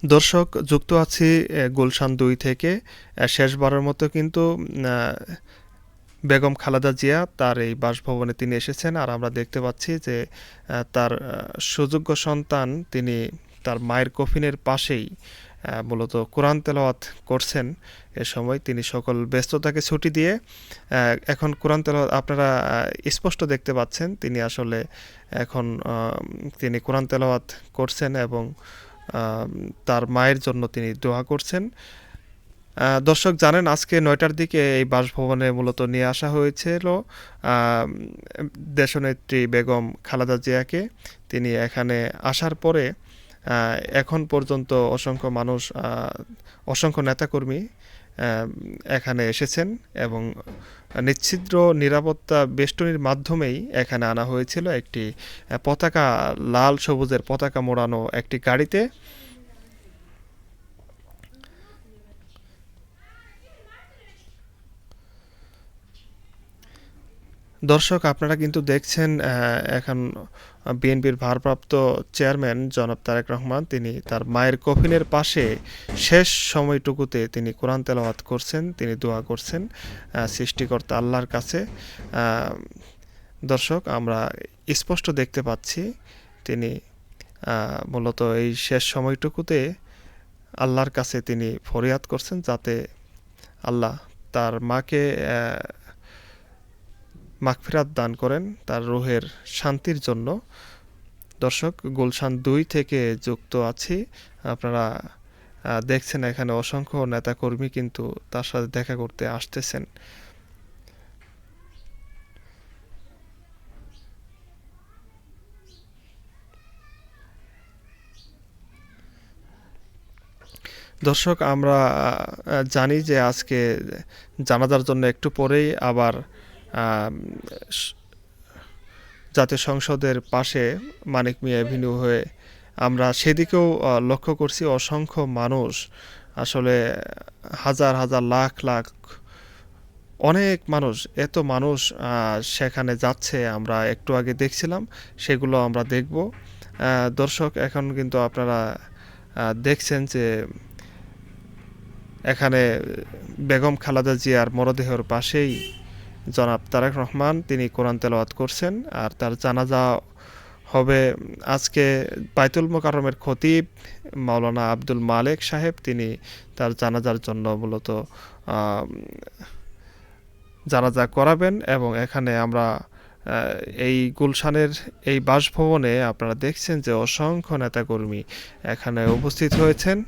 দর্শক, যুক্ত আছি গুলশান ২ থেকে। শেষবারের মতো কিন্তু আ বেগম খালেদা জিয়া তার এই বাসভবনে তিনি এসেছেন। আর আমরা দেখতে পাচ্ছি যে তার সুযোগ্য সন্তান তিনি তার মায়ের কফিনের পাশেই মূলত কোরআন তেলাওয়াত করছেন। এ সময় তিনি সকল ব্যস্ততাকে ছুটি দিয়ে এখন কোরআন তেলাওয়াত আপনারা স্পষ্ট দেখতে পাচ্ছেন। তিনি আসলে এখন তিনি কোরআন তেলাওয়াত করছেন এবং তার মায়ের জন্য তিনি দোয়া করছেন। দর্শক জানেন, আজকে ৯টার দিকে এই বাসভবনে মূলত নিয়ে আসা হয়েছিল দেশনেত্রী বেগম খালেদা জিয়াকে। তিনি এখানে আসার পরে এখন পর্যন্ত অসংখ্য মানুষ, অসংখ্য নেতাকর্মী এখানে এসেছেন এবং নিচ্ছিদ্র নিরাপত্তা বেষ্টনীর মাধ্যমেই এখানে আনা হয়েছিল একটি পতাকা, লাল সবুজের পতাকা মোড়ানো একটি গাড়িতে। দর্শক, আপনারা কিন্তু দেখছেন এখন বিএনপির ভারপ্রাপ্ত চেয়ারম্যান জনাব তারেক রহমান তিনি তার মায়ের কফিনের পাশে শেষ সময়টুকুতে তিনি কোরআন তেলাওয়াত করছেন, তিনি দোয়া করছেন সৃষ্টিকর্তা আল্লাহর কাছে। দর্শক, আমরা স্পষ্ট দেখতে পাচ্ছি তিনি মূলত এই শেষ সময়টুকুতে আল্লাহর কাছে তিনি ফরিয়াদ করছেন যাতে আল্লাহ তার মাকে মাগফিরাত দান করেন তার রুহের শান্তির জন্য। দর্শক, গুলশান ২ থেকে যুক্ত আছি। আপনারা দেখছেন এখানে অসংখ্য নেতাকর্মী কিন্তু তার সাথে দেখা করতে আসতেছেন। দর্শক, আমরা জানি যে আজকে জানাজার জন্য একটু পরেই আবার জাতীয় সংসদের পাশে মানিক মিয়া এভিনিউ হয়ে আমরা সেদিকেও লক্ষ্য করছি অসংখ্য মানুষ, আসলে হাজার হাজার লাখ লাখ অনেক মানুষ, এত মানুষ সেখানে যাচ্ছে। আমরা একটু আগে দেখছিলাম, সেগুলো আমরা দেখব। দর্শক, এখন কিন্তু আপনারা দেখছেন যে এখানে বেগম খালেদা জিয়ার মরদেহের পাশেই জনাব তারেক রহমান তিনি কোরআন তেলাওয়াত করছেন। আর তার জানাজা হবে আজকে। বাইতুল মোকাররমের খতিব মাওলানা আব্দুল মালেক সাহেব তিনি তার জানাজার জন্য মূলত জানাজা করাবেন এবং এখানে আমরা এই গুলশানের এই বাসভবনে আপনারা দেখছেন যে অসংখ্য নেতাকর্মী এখানে উপস্থিত হয়েছেন।